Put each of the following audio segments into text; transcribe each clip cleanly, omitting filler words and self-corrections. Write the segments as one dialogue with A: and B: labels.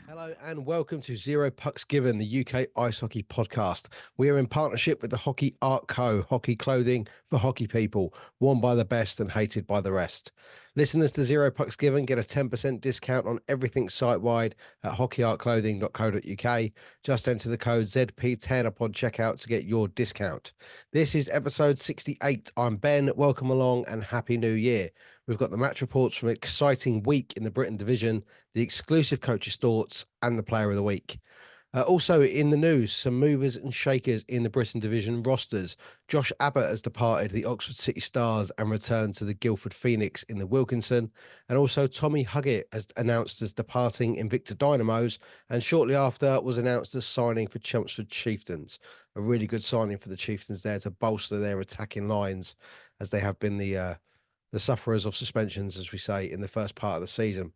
A: Hello and welcome to Zero Pucks Given, the UK Ice Hockey Podcast. We are in partnership with the Hockey Art Co, hockey clothing for hockey people, worn by the best and hated by the rest. Listeners to Zero Pucks Given get a 10% discount on everything site-wide at hockeyartclothing.co.uk. Just enter the code ZP10 upon checkout to get your discount. This is episode 68. I'm Ben. Welcome along and Happy New Year. We've got the match reports from an exciting week in the Britton Division, the exclusive coaches' thoughts, and the player of the week. Also in the news, some movers and shakers in the Britton Division rosters. Josh Abbott has departed the Oxford City Stars and returned to the Guildford Phoenix in the Wilkinson. And also Tommy Huggett has announced as departing Invicta Dynamos, and shortly after was announced as signing for Chelmsford Chieftains. A really good signing for the Chieftains there to bolster their attacking lines, as they have been the sufferers of suspensions, as we say, in the first part of the season.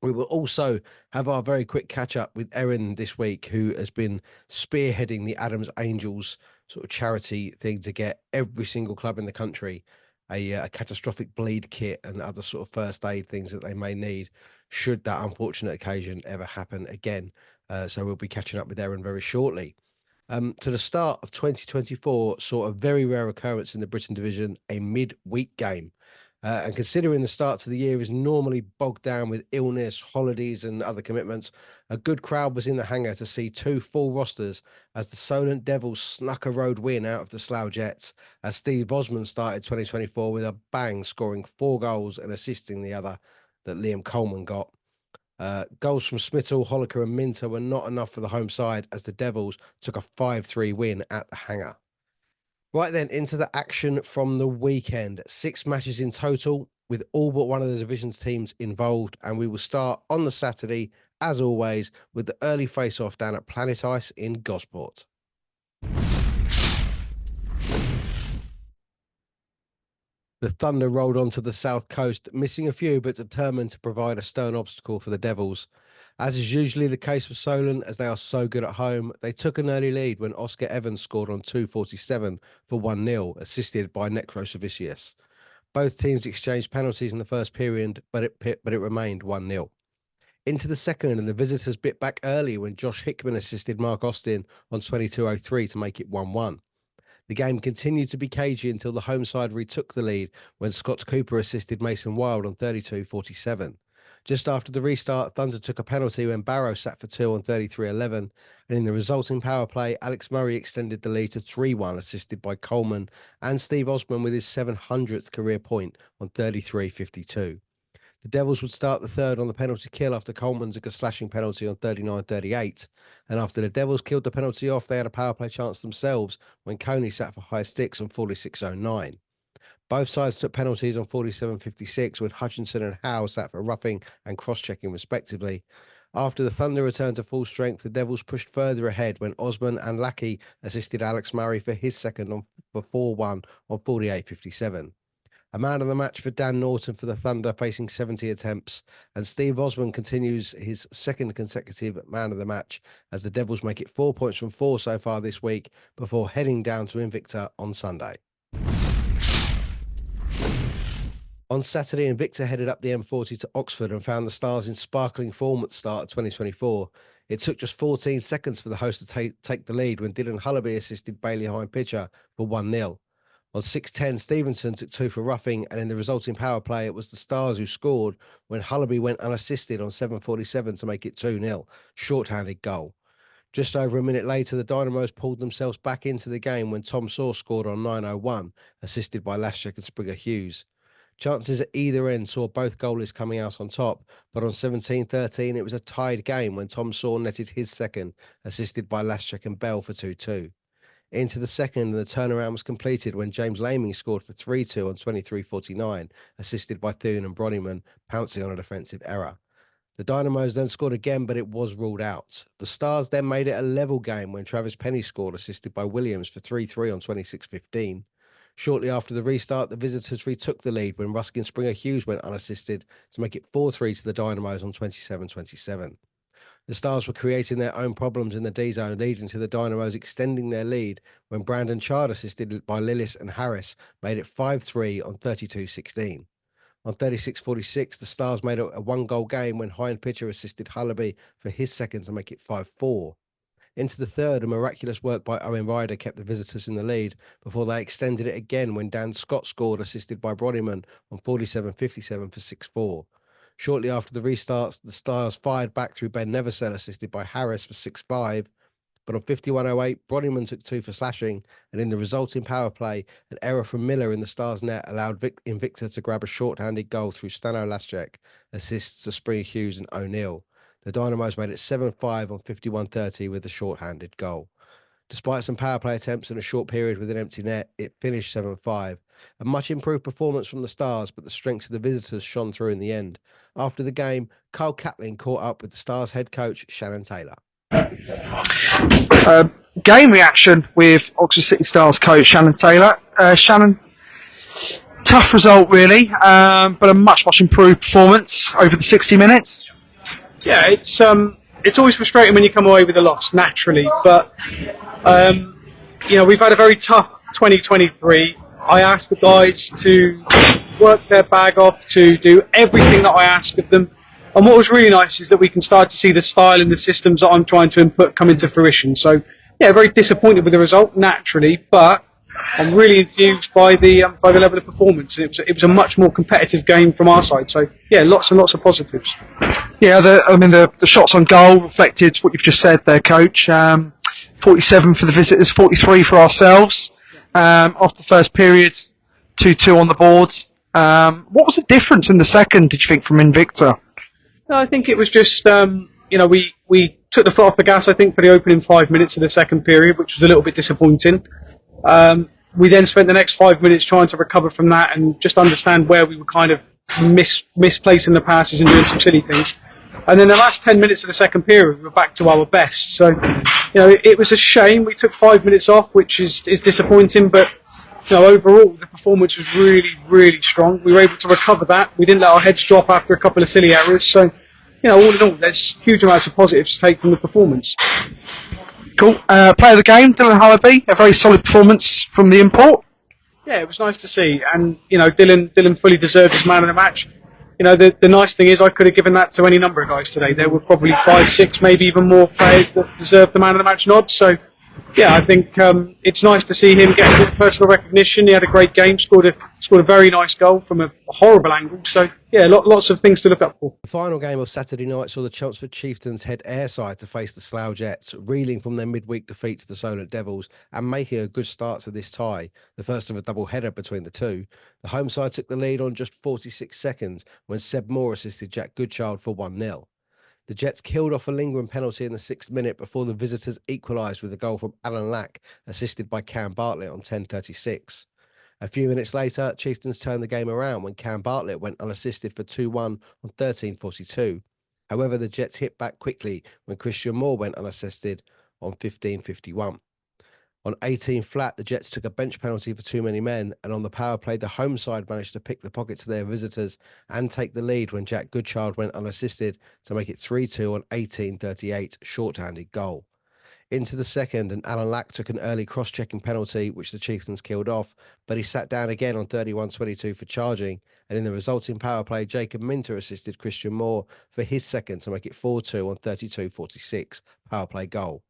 A: We will also have our very quick catch up with Erin this week, who has been spearheading the Adams Angels sort of charity thing to get every single club in the country a catastrophic bleed kit and other sort of first aid things that they may need should that unfortunate occasion ever happen again. So we'll be catching up with Erin very shortly. To the start of 2024 saw a very rare occurrence in the Britton Division, a mid-week game. And considering the start to the year is normally bogged down with illness, holidays, and other commitments, a good crowd was in the hangar to see two full rosters as the Solent Devils snuck a road win out of the Slough Jets, as Steve Osman started 2024 with a bang, scoring 4 goals and assisting the other that Liam Coleman got. Goals from Smittle, Holliker, and Minter were not enough for the home side as the Devils took a 5-3 win at the hangar. Right then, into the action from the weekend. 6 matches in total, with all but one of the division's teams involved, and we will start on the Saturday, as always, with the early face-off down at Planet Ice in Gosport. The Thunder rolled onto the south coast, missing a few but determined to provide a stern obstacle for the Devils. As is usually the case for Solent, as they are so good at home, they took an early lead when Oscar Evans scored on 2:47 for 1-0, assisted by Necrosavicius. Both teams exchanged penalties in the first period, but it remained 1-0. Into the second, and the visitors bit back early when Josh Hickman assisted Mark Austin on 22:03 to make it 1-1. The game continued to be cagey until the home side retook the lead when Scott Cooper assisted Mason Wild on 32:47. Just after the restart, Thunder took a penalty when Barrow sat for 2 on 33:11, and in the resulting power play, Alex Murray extended the lead to 3-1, assisted by Coleman and Steve Osman with his 700th career point on 33:52. The Devils would start the third on the penalty kill after Coleman took a slashing penalty on 39:38, and after the Devils killed the penalty off, they had a power play chance themselves when Coney sat for high sticks on 46:09. Both sides took penalties on 47:56 when Hutchinson and Howe sat for roughing and cross-checking respectively. After the Thunder returned to full strength, the Devils pushed further ahead when Osman and Lackey assisted Alex Murray for his second on 4-1 on 48:57. A man of the match for Dan Norton for the Thunder, facing 70 attempts, and Steve Osman continues his second consecutive man of the match as the Devils make it 4 points from 4 so far this week before heading down to Invicta on Sunday. On Saturday, Invicta headed up the M40 to Oxford and found the Stars in sparkling form at the start of 2024. It took just 14 seconds for the host to take the lead when Dylan Hullaby assisted Bailey Hine-Pitcher for 1-0. On 6:10, Stevenson took 2 for roughing, and in the resulting power play, it was the Stars who scored when Hullaby went unassisted on 7:47 to make it 2-0, short-handed goal. Just over a minute later, the Dynamos pulled themselves back into the game when Tom Saw scored on 9:01, assisted by Laschek and Springer Hughes. Chances at either end saw both goalies coming out on top, but on 17:13 it was a tied game when Tom Saw netted his second, assisted by Laschek and Bell for 2-2. Into the second, and the turnaround was completed when James Laming scored for 3-2 on 23:49, assisted by Thune and Bronyman pouncing on a defensive error. The Dynamos then scored again, but it was ruled out. The Stars then made it a level game when Travis Penny scored, assisted by Williams for 3-3 on 26:15. Shortly after the restart, the visitors retook the lead when Ruskin Springer Hughes went unassisted to make it 4-3 to the Dynamos on 27:27. The Stars were creating their own problems in the D zone, leading to the Dynamos extending their lead when Brandon Chard, assisted by Lillis and Harris, made it 5-3 on 32:16. On 36:46, the Stars made a one-goal game when Hind Pitcher assisted Hullaby for his second to make it 5-4. Into the third, a miraculous work by Owen Ryder kept the visitors in the lead before they extended it again when Dan Scott scored, assisted by Broddyman on 47:57 for 6-4. Shortly after the restarts, the Stars fired back through Ben Neversell, assisted by Harris for 6-5. But on 51:08, Broddyman took two for slashing, and in the resulting power play, an error from Miller in the Stars' net allowed Invicta to grab a short-handed goal through Stano Laschek, assists to Springer Hughes and O'Neill. The Dynamos made it 7-5 on 51:30 with a short-handed goal. Despite some power play attempts in a short period with an empty net, it finished 7-5. A much improved performance from the Stars, but the strengths of the visitors shone through in the end. After the game, Carl Catlin caught up with the Stars head coach, Shannon Taylor.
B: Game reaction with Oxford City Stars coach Shannon Taylor. Shannon, tough result really, but a much improved performance over the 60 minutes.
C: Yeah, it's always frustrating when you come away with a loss, naturally, but we've had a very tough 2023. I asked the guys to work their bag off, to do everything that I ask of them. And what was really nice is that we can start to see the style and the systems that I'm trying to input come into fruition. So, yeah, very disappointed with the result, naturally, but I'm really enthused by the level of performance. It was a much more competitive game from our side. So, yeah, lots and lots of positives.
B: Yeah, the shots on goal reflected what you've just said there, Coach. 47 for the visitors, 43 for ourselves. After the first period, 2-2 on the board. What was the difference in the second, did you think, from Invicta?
C: I think it was just, we took the foot off the gas, I think, for the opening 5 minutes of the second period, which was a little bit disappointing. We then spent the next 5 minutes trying to recover from that and just understand where we were kind of misplacing the passes and doing some silly things. And then the last 10 minutes of the second period, we were back to our best. So, it was a shame. We took 5 minutes off, which is disappointing, but overall, the performance was really, really strong. We were able to recover that. We didn't let our heads drop after a couple of silly errors. So, all in all, there's huge amounts of positives to take from the performance.
B: Cool. Player of the game, Dylan Hullaby, a very solid performance from the import.
C: Yeah, it was nice to see. And, Dylan fully deserved his man of the match. The nice thing is I could have given that to any number of guys today. There were probably 5, 6, maybe even more players that deserved the man of the match nod. So, yeah, I think it's nice to see him get a bit of personal recognition. He had a great game, scored a very nice goal from a horrible angle. So, yeah, lots of things to look up for.
A: The final game of Saturday night saw the Chelmsford Chieftains head airside to face the Slough Jets, reeling from their midweek defeat to the Solent Devils and making a good start to this tie, the first of a double header between the two. The home side took the lead on just 46 seconds when Seb Moore assisted Jack Goodchild for 1-0. The Jets killed off a lingering penalty in the 6th minute before the visitors equalised with a goal from Alan Lack, assisted by Cam Bartlett on 10:36. A few minutes later, Chieftains turned the game around when Cam Bartlett went unassisted for 2-1 on 13:42. However, the Jets hit back quickly when Christian Moore went unassisted on 15:51. On 18 flat, the Jets took a bench penalty for too many men, and on the power play, the home side managed to pick the pockets of their visitors and take the lead when Jack Goodchild went unassisted to make it 3-2 on 18:38, short-handed goal. Into the second, and Alan Lack took an early cross-checking penalty, which the Chieftains killed off, but he sat down again on 31:22 for charging, and in the resulting power play, Jacob Minter assisted Christian Moore for his second to make it 4-2 on 32:46, power play goal.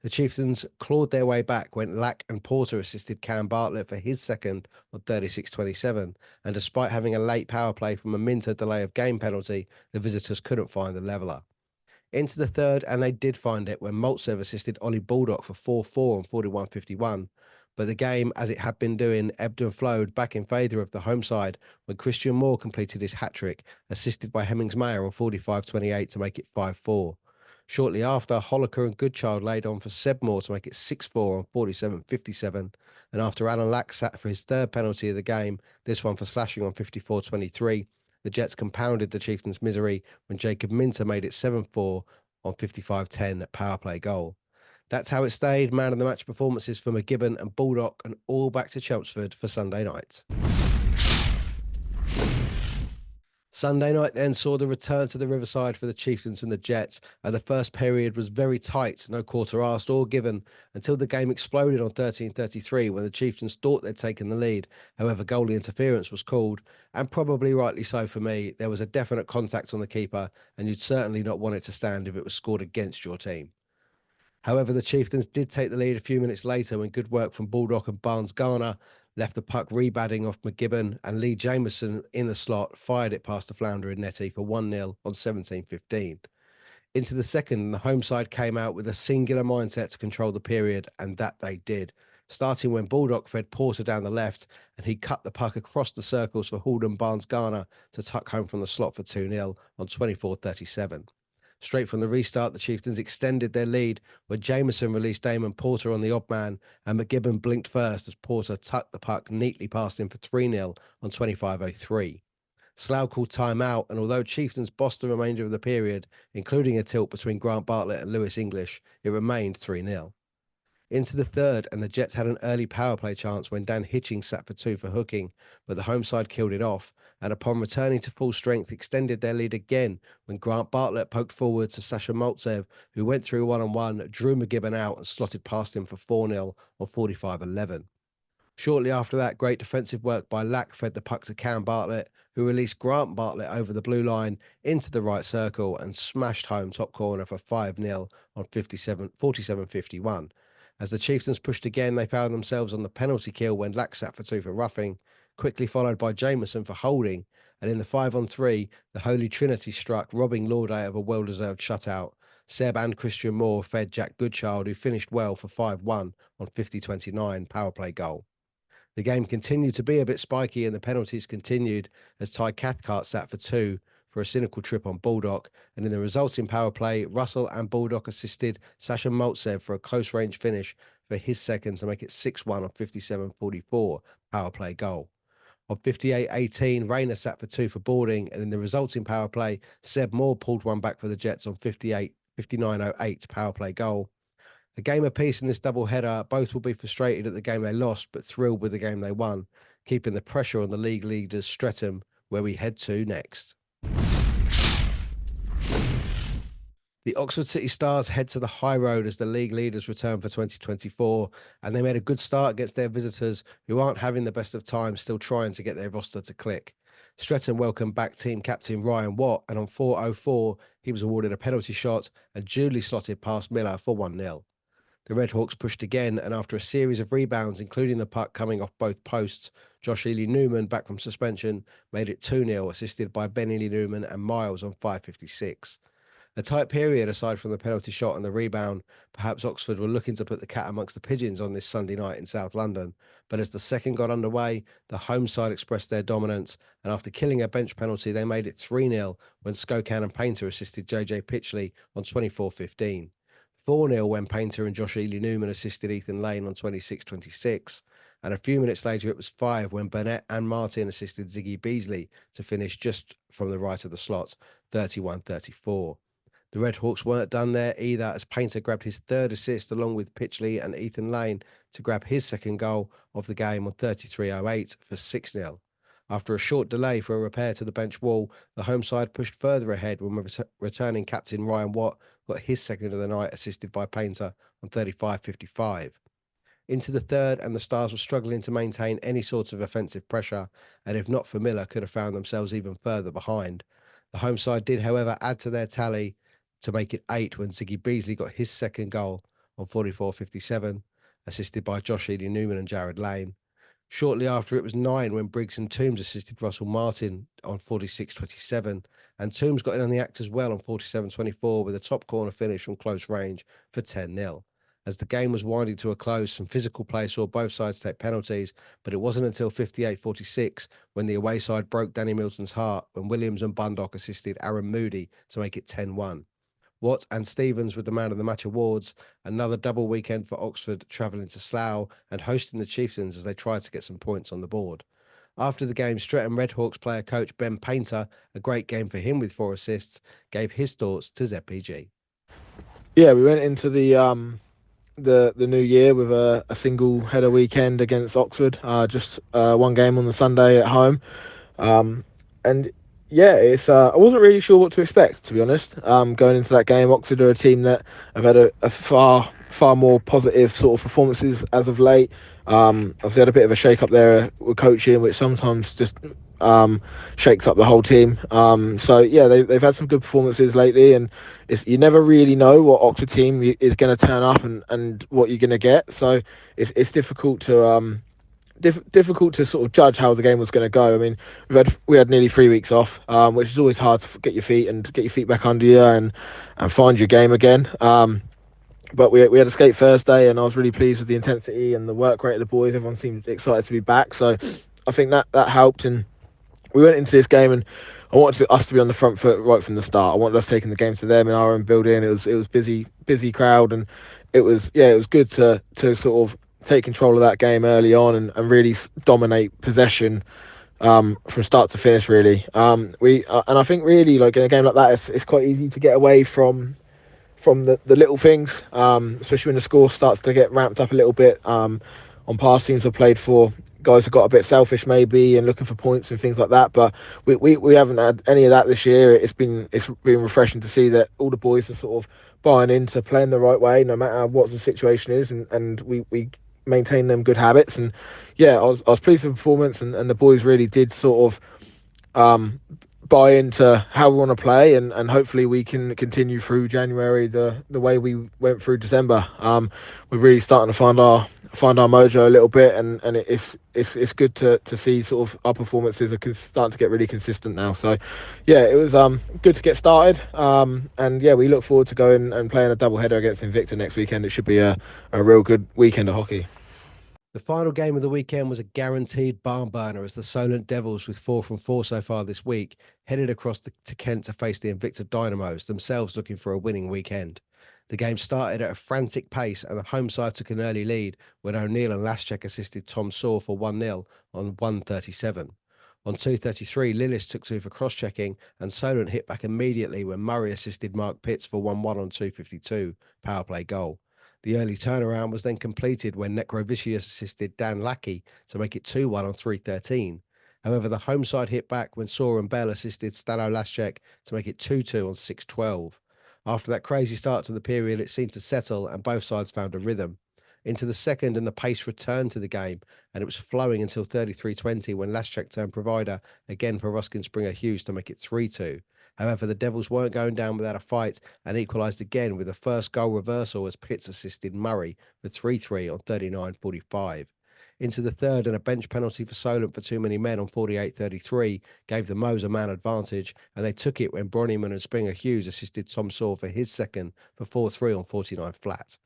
A: The Chieftains clawed their way back when Lack and Porter assisted Cam Bartlett for his second on 36:27, and despite having a late power play from a Minter delay of game penalty, the visitors couldn't find the leveller. Into the third, and they did find it when Maltsev assisted Ollie Baldock for 4-4 on 41:51, but the game, as it had been doing, ebbed and flowed back in favour of the home side when Christian Moore completed his hat-trick, assisted by Hemmings Mayer on 45:28 to make it 5-4. Shortly after, Holliker and Goodchild laid on for Seb Moore to make it 6-4 on 47:57, and after Alan Lack sat for his third penalty of the game, this one for slashing on 54:23, the Jets compounded the Chieftains' misery when Jacob Minter made it 7-4 on 55-10 power play goal. That's how it stayed. Man of the match performances for McGibbon and Baldock, and all back to Chelmsford for Sunday night. Sunday night then saw the return to the Riverside for the Chieftains and the Jets, and the first period was very tight, no quarter asked or given, until the game exploded on 13:33 when the Chieftains thought they'd taken the lead. However, goalie interference was called, and probably rightly so for me. There was a definite contact on the keeper, and you'd certainly not want it to stand if it was scored against your team. However, the Chieftains did take the lead a few minutes later when good work from Baldock and Barnes Garner left the puck rebounding off McGibbon, and Lee Jameson in the slot fired it past the floundering netty for 1-0 on 17:15. Into the second, the home side came out with a singular mindset to control the period, and that they did. Starting when Baldock fed Porter down the left, and he cut the puck across the circles for Halden Barnes Garner to tuck home from the slot for 2-0 on 24:37. Straight from the restart, the Chieftains extended their lead when Jameson released Damon Porter on the odd man, and McGibbon blinked first as Porter tucked the puck neatly past him for 3-0 on 25:03. Slough called timeout, and although Chieftains bossed the remainder of the period, including a tilt between Grant Bartlett and Lewis English, it remained 3-0. Into the third, and the Jets had an early power play chance when Dan Hitching sat for 2 for hooking, but the home side killed it off, and upon returning to full strength extended their lead again when Grant Bartlett poked forward to Sasha Maltsev, who went through one-on-one, drew McGibbon out and slotted past him for 4-0 on 45:11. Shortly after that, great defensive work by Lack fed the puck to Cam Bartlett, who released Grant Bartlett over the blue line into the right circle and smashed home top corner for 5-0 on 47:51. As the Chieftains pushed again, they found themselves on the penalty kill when Lack sat for 2 for roughing, quickly followed by Jameson for holding, and in the 5-on-3, the Holy Trinity struck, robbing Lauday of a well-deserved shutout. Seb and Christian Moore fed Jack Goodchild, who finished well for 5-1 on 50:29 power play goal. The game continued to be a bit spiky, and the penalties continued as Ty Cathcart sat for 2 for a cynical trip on Baldock, and in the resulting power play, Russell and Baldock assisted Sasha Maltsev for a close-range finish for his second to make it 6-1 on 57:44 power play goal. On 58:18, Rayner sat for 2 for boarding, and in the resulting power play, Seb Moore pulled one back for the Jets on 59:08 power play goal. A game apiece in this double-header, both will be frustrated at the game they lost, but thrilled with the game they won, keeping the pressure on the league leaders Streatham, where we head to next. The Oxford City Stars head to the high road as the league leaders return for 2024, and they made a good start against their visitors, who aren't having the best of times, still trying to get their roster to click. Streatham welcomed back team captain Ryan Watt, and on 4:04, he was awarded a penalty shot and duly slotted past Miller for 1-0. The Redhawks pushed again, and after a series of rebounds, including the puck coming off both posts, Josh Ely Newman, back from suspension, made it 2-0, assisted by Ben Ely Newman and Miles on 5:56. A tight period aside from the penalty shot and the rebound. Perhaps Oxford were looking to put the cat amongst the pigeons on this Sunday night in South London, but as the second got underway, the home side expressed their dominance, and after killing a bench penalty, they made it 3-0 when Skokan and Painter assisted JJ Pitchley on 24:15. 4-0 when Painter and Josh Ely Newman assisted Ethan Lane on 26:26, and a few minutes later it was 5 when Burnett and Martin assisted Ziggy Beasley to finish just from the right of the slot, 31:34. The Redhawks weren't done there either, as Painter grabbed his third assist along with Pitchley and Ethan Lane to grab his second goal of the game on 33:08 for 6-0. After a short delay for a repair to the bench wall, the home side pushed further ahead when returning captain Ryan Watt got his second of the night, assisted by Painter on 35:55. Into the third, and the Stars were struggling to maintain any sort of offensive pressure, and if not for Miller, could have found themselves even further behind. The home side did, however, add to their tally to make it 8 when Ziggy Beasley got his second goal on 44:57, assisted by Josh Ely Newman and Jared Lane. Shortly after, it was 9 when Briggs and Toombs assisted Russell Martin on 46:27, and Toombs got in on the act as well on 47:24 with a top corner finish from close range for 10-0. As the game was winding to a close, some physical play saw both sides take penalties, but it wasn't until 58:46 when the away side broke Danny Milton's heart when Williams and Bundock assisted Aaron Moody to make it 10-1. Watt and Stevens with the Man of the Match awards. Another double weekend for Oxford, travelling to Slough and hosting the Chieftains as they tried to get some points on the board. After the game, Streatham Redhawks player coach Ben Painter, a great game for him with 4 assists, gave his thoughts to ZPG.
D: Yeah, we went into the new year with a single header weekend against Oxford. Just one game on the Sunday at home, and yeah, it's I wasn't really sure what to expect, to be honest. Going into that game, Oxford are a team that have had a far more positive sort of performances as of late. Obviously had a bit of a shake up there with coaching, which sometimes just shakes up the whole team. So yeah, they've had some good performances lately, and you never really know what Oxford team is going to turn up and what you're going to get. So it's difficult to difficult to sort of judge how the game was going to go. I mean, we had nearly 3 weeks off, which is always hard to get your feet back under you and find your game again. But we had a skate Thursday, and I was really pleased with the intensity and the work rate of the boys. Everyone seemed excited to be back, so I think that helped. And we went into this game, and I wanted us to be on the front foot right from the start. I wanted us taking the game to them in our own building. It was busy crowd, and it was good to sort of take control of that game early on and really dominate possession from start to finish. Really, and I think really like in a game like that, it's quite easy to get away from the little things, especially when the score starts to get ramped up a little bit. On past teams I've played for, guys have got a bit selfish maybe and looking for points and things like that, but we haven't had any of that this year. It's been refreshing to see that all the boys are sort of buying into playing the right way, no matter what the situation is, and we maintain them good habits. And yeah, I was pleased with the performance, and the boys really did sort of buy into how we want to play, and hopefully we can continue through January the way we went through December. We're really starting to find our mojo a little bit, and it's good to see sort of our performances are starting to get really consistent now. So yeah, it was good to get started, and yeah, we look forward to going and playing a double header against Invicta next weekend. It should be a real good weekend of hockey.
A: The final game of the weekend was a guaranteed barn burner as the Solent Devils, with 4 from 4 so far this week, headed across to Kent to face the Invicta Dynamos, themselves looking for a winning weekend. The game started at a frantic pace, and the home side took an early lead when O'Neill and Laschek assisted Tom Saw for 1-0 on 1:37. On 2:33, Lillis took 2 for cross-checking, and Solent hit back immediately when Murray assisted Mark Pitts for 1-1 on 2:52 power play goal. The early turnaround was then completed when Necrovicius assisted Dan Lackey to make it 2-1 on 3:13. However, the home side hit back when Saw and Bell assisted Stano Laschek to make it 2-2 on 6:12. After that crazy start to the period, it seemed to settle and both sides found a rhythm. Into the second, and the pace returned to the game, and it was flowing until 33:20 when Laschek turned provider again for Ruskin Springer Hughes to make it 3-2. However, the Devils weren't going down without a fight and equalised again with the first goal reversal as Pitts assisted Murray for 3-3 on 39:45. Into the third, and a bench penalty for Solent for too many men on 48:33 gave the Moes a man advantage, and they took it when Bronyman and Springer Hughes assisted Tom Saw for his second for 4-3 on 49 flat.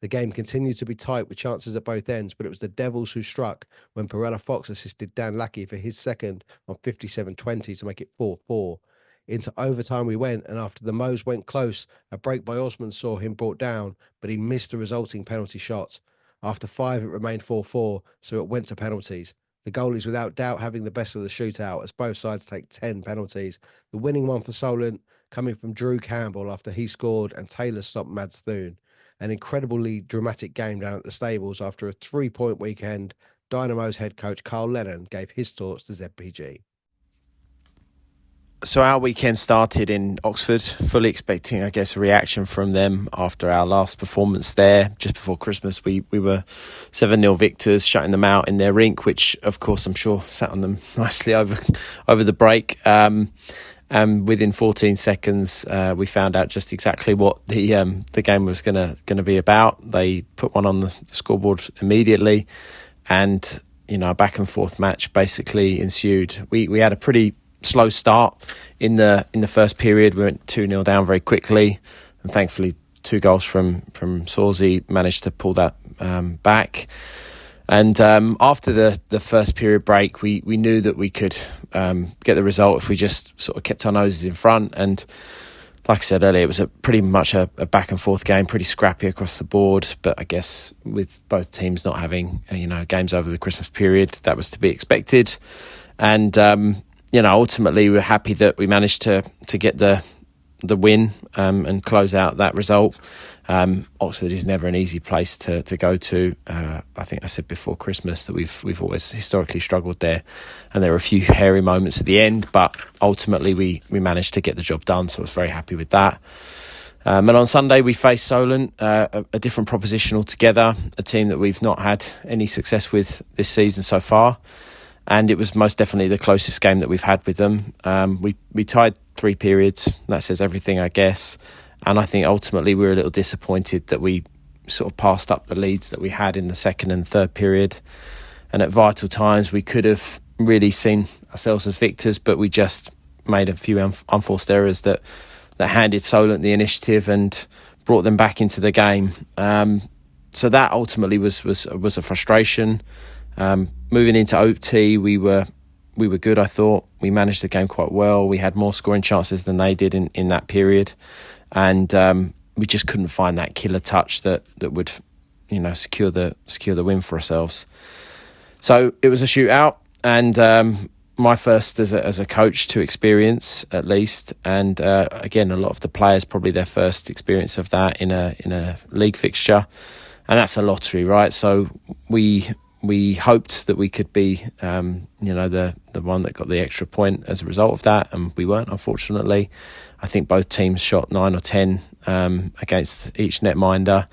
A: The game continued to be tight with chances at both ends, but it was the Devils who struck when Perella Fox assisted Dan Lackey for his second on 57:20 to make it 4-4. Into overtime we went, and after the Moes went close, a break by Osman saw him brought down, but he missed the resulting penalty shot. After 5, it remained 4-4, so it went to penalties. The goalies without doubt having the best of the shootout as both sides take 10 penalties. The winning one for Solent coming from Drew Campbell after he scored and Taylor stopped Mads Thune. An incredibly dramatic game down at the stables after a 3-point weekend. Dynamo's head coach Carl Lennon gave his thoughts to ZPG.
E: So our weekend started in Oxford, fully expecting, I guess, a reaction from them after our last performance there just before Christmas. We were 7-0 victors, shutting them out in their rink, which, of course, I'm sure sat on them nicely over the break. And within 14 seconds, we found out just exactly what the game was gonna be about. They put one on the scoreboard immediately, and a back and forth match basically ensued. We had a pretty slow start in the first period. We went 2-0 down very quickly, and thankfully 2 goals from Sawsey managed to pull that back. And after the first period break, we knew that we could get the result if we just sort of kept our noses in front. And like I said earlier, it was pretty much a back and forth game, pretty scrappy across the board. But I guess with both teams not having games over the Christmas period, that was to be expected. And ultimately we were happy that we managed to get the win and close out that result. Oxford is never an easy place to go to. I think I said before Christmas that we've always historically struggled there, and there were a few hairy moments at the end, but ultimately we managed to get the job done, so I was very happy with that. And on Sunday we faced Solent, a different proposition altogether, a team that we've not had any success with this season so far, and it was most definitely the closest game that we've had with them. We tied 3 periods. That says everything, I guess. And I think ultimately we were a little disappointed that we sort of passed up the leads that we had in the second and third period. And at vital times we could have really seen ourselves as victors, but we just made a few unforced errors that handed Solent the initiative and brought them back into the game. So that ultimately was a frustration. Moving into OT, we were good, I thought. We managed the game quite well. We had more scoring chances than they did in that period. And we just couldn't find that killer touch that would, secure the win for ourselves. So it was a shootout, and my first as a coach to experience, at least. And again, a lot of the players probably their first experience of that in a league fixture, and that's a lottery, right? So we hoped that we could be, the one that got the extra point as a result of that, and we weren't, unfortunately. I think both teams shot 9 or 10 against each netminder,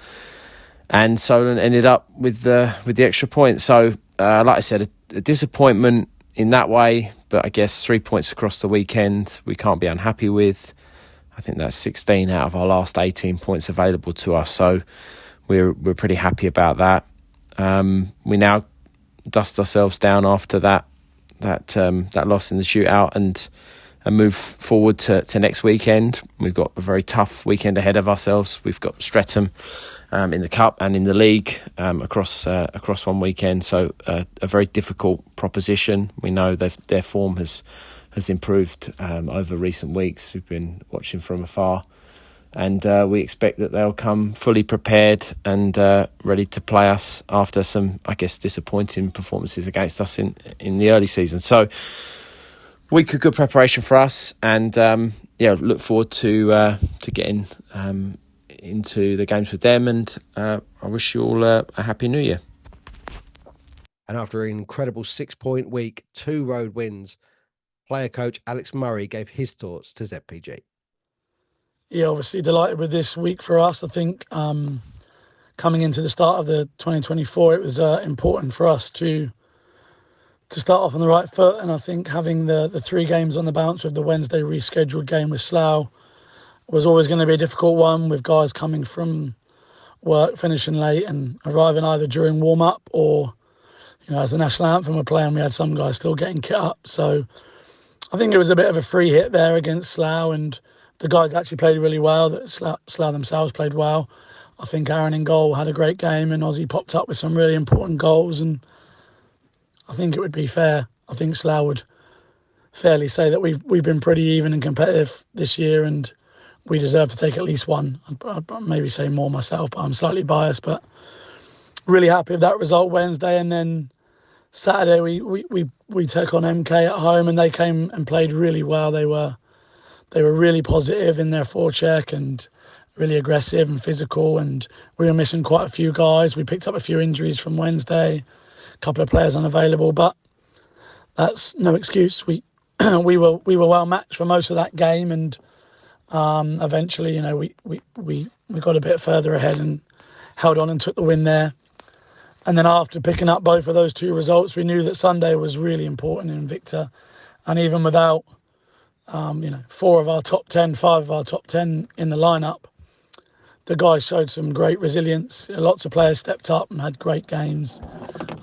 E: and Solent ended up with the extra point. So, like I said, a disappointment in that way, but I guess 3 points across the weekend we can't be unhappy with. I think that's 16 out of our last 18 points available to us, so we're pretty happy about that. We now dust ourselves down after that loss in the shootout and move forward to next weekend. We've got a very tough weekend ahead of ourselves. We've got Streatham in the cup and in the league across one weekend. So a very difficult proposition. We know that their form has improved over recent weeks. We've been watching from afar. And we expect that they'll come fully prepared and ready to play us after some, I guess, disappointing performances against us in the early season. So, week of good preparation for us, and look forward to getting into the games with them. And I wish you all a happy New Year.
A: And after an incredible 6-point week, 2 road wins, player coach Alex Murray gave his thoughts to ZPG.
F: Yeah, obviously delighted with this week for us. I think coming into the start of the 2024, it was important for us to start off on the right foot. And I think having the 3 games on the bounce with the Wednesday rescheduled game with Slough was always going to be a difficult one, with guys coming from work, finishing late and arriving either during warm-up or, as the national anthem were playing, we had some guys still getting kit up. So I think it was a bit of a free hit there against Slough, and the guys actually played really well. Slough themselves played well. I think Aaron in goal had a great game, and Ozzy popped up with some really important goals. And I think it would be fair. I think Slough would fairly say that we've been pretty even and competitive this year, and we deserve to take at least one. I'd maybe say more myself, but I'm slightly biased. But really happy with that result Wednesday, and then Saturday we took on MK at home, and they came and played really well. They were really positive in their forecheck and really aggressive and physical, and we were missing quite a few guys. We picked up a few injuries from Wednesday, a couple of players unavailable, but that's no excuse. We were well matched for most of that game, and eventually, we got a bit further ahead and held on and took the win there. And then after picking up both of those 2 results, we knew that Sunday was really important in Invicta, and even without 4 of our top 10, 5 of our top 10 in the lineup, the guys showed some great resilience. Lots of players stepped up and had great games.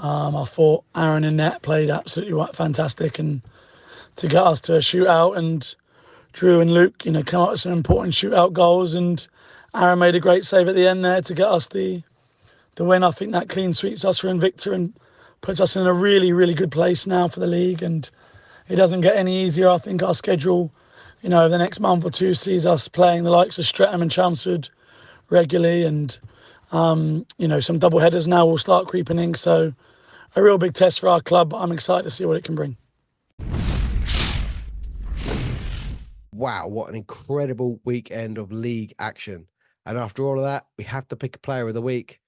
F: I thought Aaron and Net played absolutely fantastic, and to get us to a shootout, and Drew and Luke, came up with some important shootout goals, and Aaron made a great save at the end there to get us the win. I think that clean sweeps us for Invicta and puts us in a really, really good place now for the league, and it doesn't get any easier. I think our schedule the next month or two sees us playing the likes of Streatham and Chelmsford regularly, and some double headers now will start creeping in. So a real big test for our club. I'm excited to see what it can bring.
A: Wow, what an incredible weekend of league action. And after all of that, we have to pick a player of the week.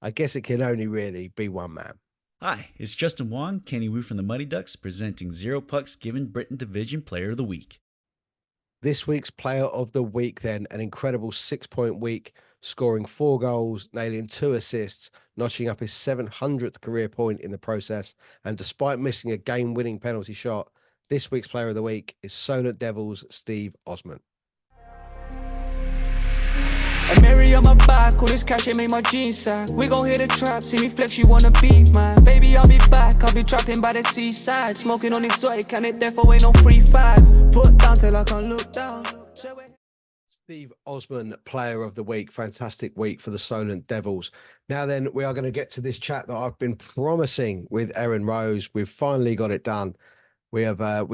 A: I guess it can only really be one man.
G: Hi, it's Justin Wong, Kenny Wu from the Muddy Ducks, presenting Zero Pucks Given Britton Division Player of the Week.
A: This week's player of the week, then, an incredible 6-point week, scoring 4 goals, nailing 2 assists, notching up his 700th career point in the process. And despite missing a game-winning penalty shot, this week's player of the week is Solent Devils' Steve Osman.
H: And Mary on my back, all this cash, it made my jeans sag. We gon' hit a trap, see me flex, you wanna beat, man. Baby, I'll be back, I'll be trapping by the seaside. Smoking on exotic, and it therefore ain't no free five. Foot down till I can't look down.
A: Steve Osman, player of the week. Fantastic week for the Solent Devils. Now then, we are going to get to this chat that I've been promising with Erin Rose. We've finally got it done. We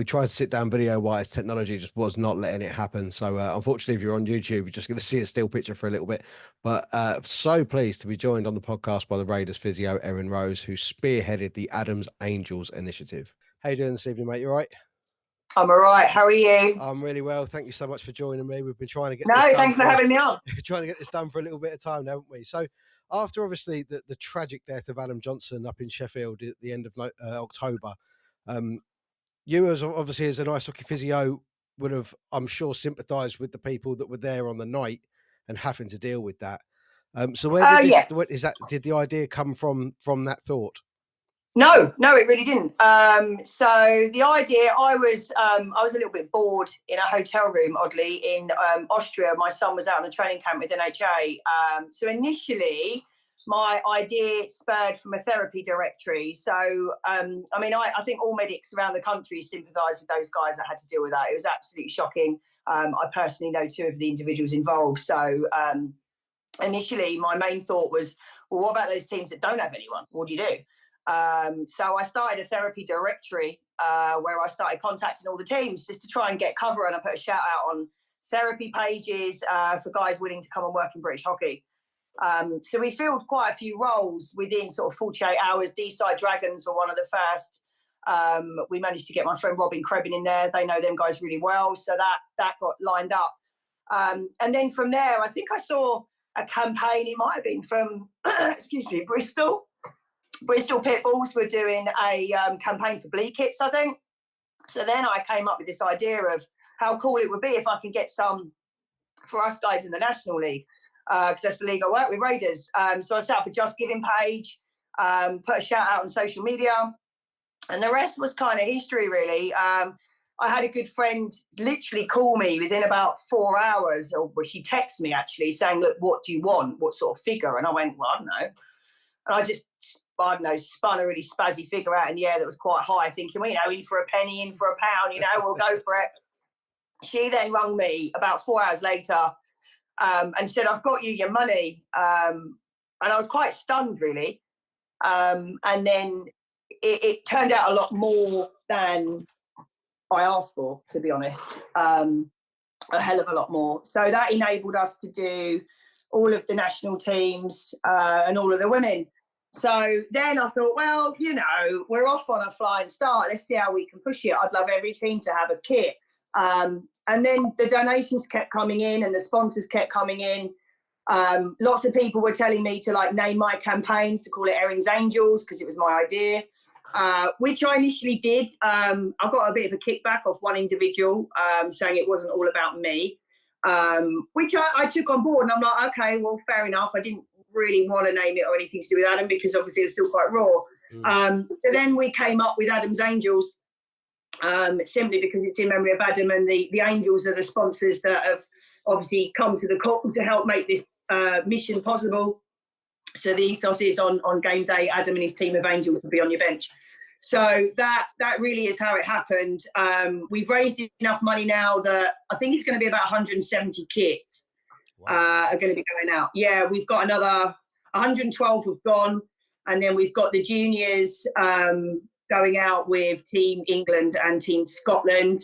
A: tried to sit down video-wise. Technology just was not letting it happen. So unfortunately, if you're on YouTube, you're just going to see a still picture for a little bit. But so pleased to be joined on the podcast by the Raiders physio, Erin Rose, who spearheaded the Adams Angels initiative. How you doing this evening, mate? You all right?
I: I'm all right. How are you?
A: I'm really well. Thank you so much for joining me. We've been trying to get
I: this done. Thanks for having me on.
A: Trying to get this done for a little bit of time, haven't we? So after obviously the tragic death of Adam Johnson up in Sheffield at the end of October, you as obviously as an ice hockey physio would have, I'm sure, sympathised with the people that were there on the night and having to deal with that. So where did did the idea come from that thought?
I: No, it really didn't. So the idea, I was a little bit bored in a hotel room, oddly, in Austria. My son was out on a training camp with NHA. So initially, my idea spurred from a therapy directory. So, I think all medics around the country sympathise with those guys that had to deal with that. It was absolutely shocking. I personally know 2 of the individuals involved. So initially, my main thought was, well, what about those teams that don't have anyone? What do you do? So I started a therapy directory where I started contacting all the teams just to try and get cover, and I put a shout out on therapy pages for guys willing to come and work in British hockey. So we filled quite a few roles within sort of 48 hours. D-side Dragons were one of the first. We managed to get my friend Robin Krebin in there. They know them guys really well. So that got lined up. And then from there, I think I saw a campaign. It might have been from, Bristol. Bristol Pitbulls were doing a campaign for Bleed Kits, I think. So then I came up with this idea of how cool it would be if I could get some for us guys in the National League, because that's the league I work with, Raiders. So I set up a Just Giving page, put a shout out on social media, and the rest was kind of history, really. I had a good friend literally call me within about 4 hours, or she texted me actually saying, look, what do you want? What sort of figure? And I went, well, I don't know. And I just, spun a really spazzy figure out in the air that was quite high, thinking, well, in for a penny, in for a pound, we'll go for it. She then rung me about 4 hours later and said, I've got you your money. And I was quite stunned, really. And then it turned out a lot more than I asked for, to be honest, a hell of a lot more. So that enabled us to do all of the national teams and all of the women. So then I thought, well, we're off on a flying start. Let's see how we can push it. I'd love every team to have a kit. And then the donations kept coming in and the sponsors kept coming in. Lots of people were telling me to name my campaigns, to call it Erin's Angels, because it was my idea, which I initially did. I got a bit of a kickback off one individual saying it wasn't all about me, which I took on board. And I'm like, okay, well, fair enough. I didn't really want to name it or anything to do with Adam because obviously it was still quite raw. So then we came up with Adam's Angels, simply because it's in memory of Adam, and the Angels are the sponsors that have obviously come to the call to help make this mission possible. So the ethos is on game day, Adam and his team of Angels will be on your bench. So that really is how it happened. We've raised enough money now that I think it's going to be about 170 kits. Wow. Are going to be going out. Yeah, we've got another 112 have gone, and then we've got the juniors going out with Team England and Team Scotland.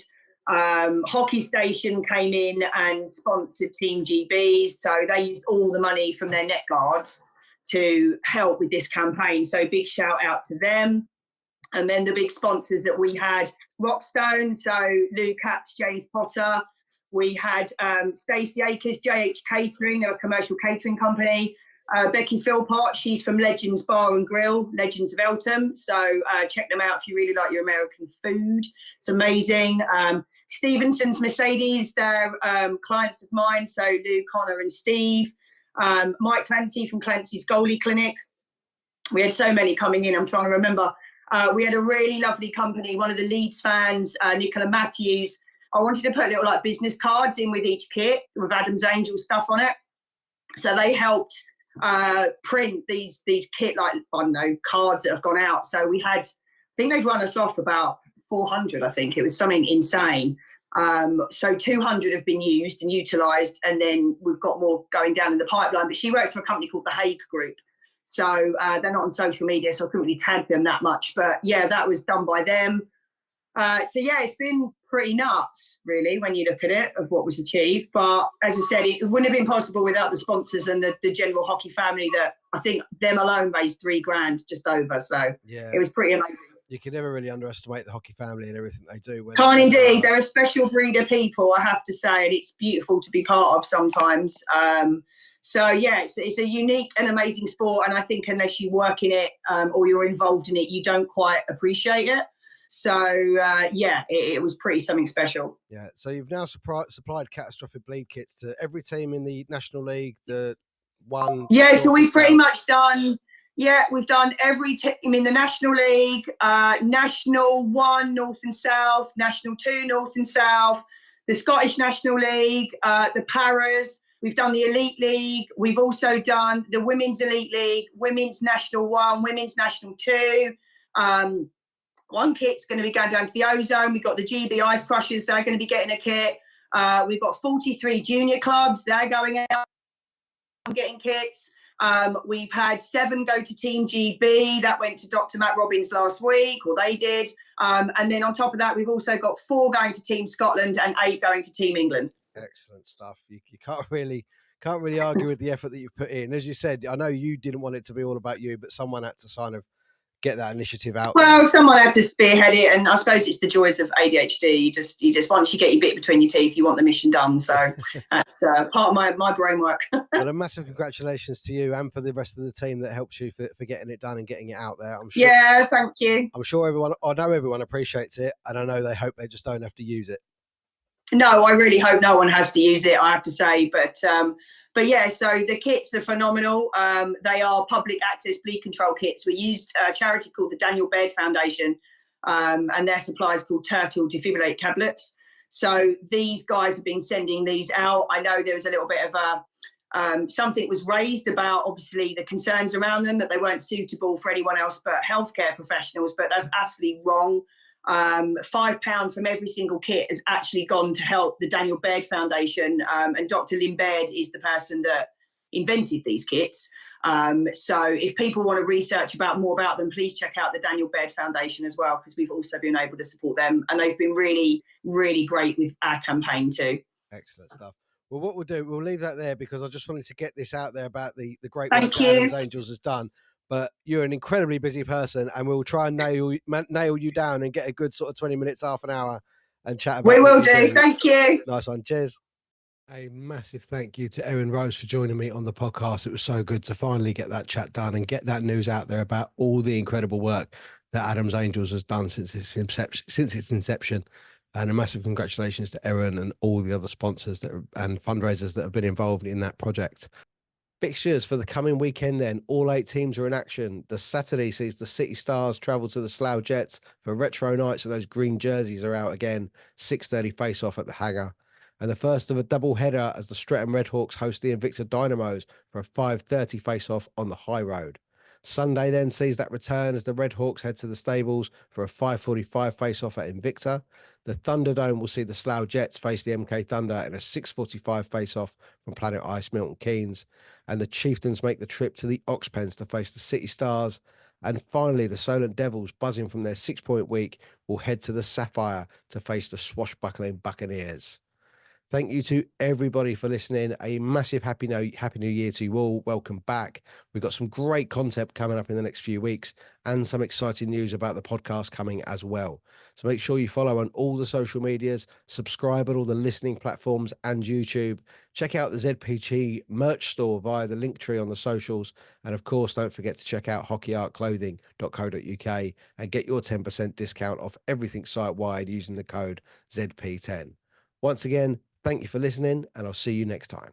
I: Hockey Station came in and sponsored Team GBs, so they used all the money from their net guards to help with this campaign. So big shout out to them. And then the big sponsors that we had, Rockstone, so Lou Capps, James Potter. We had Stacey Akers, JH Catering, a commercial catering company. Becky Philpott, she's from Legends Bar and Grill, Legends of Eltham. So check them out if you really like your American food. It's amazing. Stevenson's Mercedes, they're clients of mine. So Lou, Connor and Steve. Mike Clancy from Clancy's Goalie Clinic. We had so many coming in, I'm trying to remember. We had a really lovely company, one of the Leeds fans, Nicola Matthews. I wanted to put little like business cards in with each kit with Adam's Angel stuff on it. So they helped print these kit, like, I don't know, cards that have gone out. So we had, I think they've run us off about 400, I think. It was something insane. So 200 have been used and utilised, and then we've got more going down in the pipeline. But she works for a company called the Hague Group. So they're not on social media, so I couldn't really tag them that much. But yeah, that was done by them. So yeah, it's been pretty nuts, really, when you look at it, of what was achieved. But as I said, it wouldn't have been possible without the sponsors and the general hockey family that I think them alone raised $3,000 just over. So yeah, it was pretty amazing.
A: You can never really underestimate the hockey family and everything they do.
I: Can't indeed. They're a special breed of people, I have to say, and it's beautiful to be part of sometimes. So yeah, it's a unique and amazing sport, and I think unless you work in it or you're involved in it, you don't quite appreciate it. So yeah, it was pretty something special.
A: Yeah. So you've now supplied catastrophic bleed kits to every team in the National League. The one.
I: Yeah. So we've pretty much done. Yeah, we've done every team in the National League, National 1 North and South, National 2 North and South, the Scottish National League, the Paras. We've done the Elite League. We've also done the Women's Elite League, Women's National 1, Women's National 2. One kit's going to be going down to the Ozone. We've got the GB Ice Crushers. They're going to be getting a kit. We've got 43 junior clubs. They're going out and getting kits. We've had 7 go to Team GB. That went to Dr. Matt Robbins last week, or they did. And then on top of that, we've also got 4 going to Team Scotland and 8 going to Team England.
A: Excellent stuff. You can't really argue with the effort that you've put in. As you said, I know you didn't want it to be all about you, but someone had to kind of get that initiative out.
I: Well, someone had to spearhead it, and I suppose it's the joys of ADHD. You just once you get your bit between your teeth, you want the mission done. So that's part of my brain work.
A: Well, a massive congratulations to you and for the rest of the team that helped you for getting it done and getting it out there. I'm sure.
I: Yeah, thank you.
A: I'm sure I know everyone appreciates it, and I know they hope they just don't have to use it.
I: No, I really hope no one has to use it, I have to say. But yeah, so the kits are phenomenal. They are public access bleed control kits. We used a charity called the Daniel Baird Foundation, and their supply is called Turtle Defibrillate Tablets. So these guys have been sending these out. I know there was a little bit of something was raised about, obviously, the concerns around them, that they weren't suitable for anyone else but healthcare professionals, but that's absolutely wrong. £5 from every single kit has actually gone to help the Daniel Baird Foundation, and Dr. Lynn Baird is the person that invented these kits. So if people want to research more about them, please check out the Daniel Baird Foundation as well, because we've also been able to support them, and they've been really, really great with our campaign too.
A: Excellent stuff. Well, what we'll do, we'll leave that there, because I just wanted to get this out there about the great work that Adam's Angels has done. But you're an incredibly busy person, and we'll try and nail you down and get a good sort of 20 minutes, half an hour, and chat about it.
I: We will do. Thank you.
A: Nice one. Cheers. A massive thank you to Erin Rose for joining me on the podcast. It was so good to finally get that chat done and get that news out there about all the incredible work that Adam's Angels has done since its inception. And a massive congratulations to Erin and all the other sponsors and fundraisers that have been involved in that project. Fixtures for the coming weekend then. All 8 teams are in action. The Saturday sees the City Stars travel to the Slough Jets for retro night, so those green jerseys are out again. 6:30 face-off at the Hangar. And the first of a double header as the Streatham Redhawks host the Invicta Dynamos for a 5:30 face-off on the High Road. Sunday then sees that return as the Redhawks head to the stables for a 5:45 face-off at Invicta. The Thunderdome will see the Slough Jets face the MK Thunder in a 6:45 face-off from Planet Ice Milton Keynes. And the Chieftains make the trip to the Oxpens to face the City Stars And finally, the Solent Devils, buzzing from their 6-point week, will head to the Sapphire to face the swashbuckling Buccaneers. Thank you to everybody for listening. A massive happy new year to you all. Welcome back. We've got some great content coming up in the next few weeks and some exciting news about the podcast coming as well. So make sure you follow on all the social medias, subscribe on all the listening platforms and YouTube. Check out the ZPG merch store via the link tree on the socials. And of course, don't forget to check out hockeyartclothing.co.uk and get your 10% discount off everything site-wide using the code ZP10. Once again, thank you for listening, and I'll see you next time.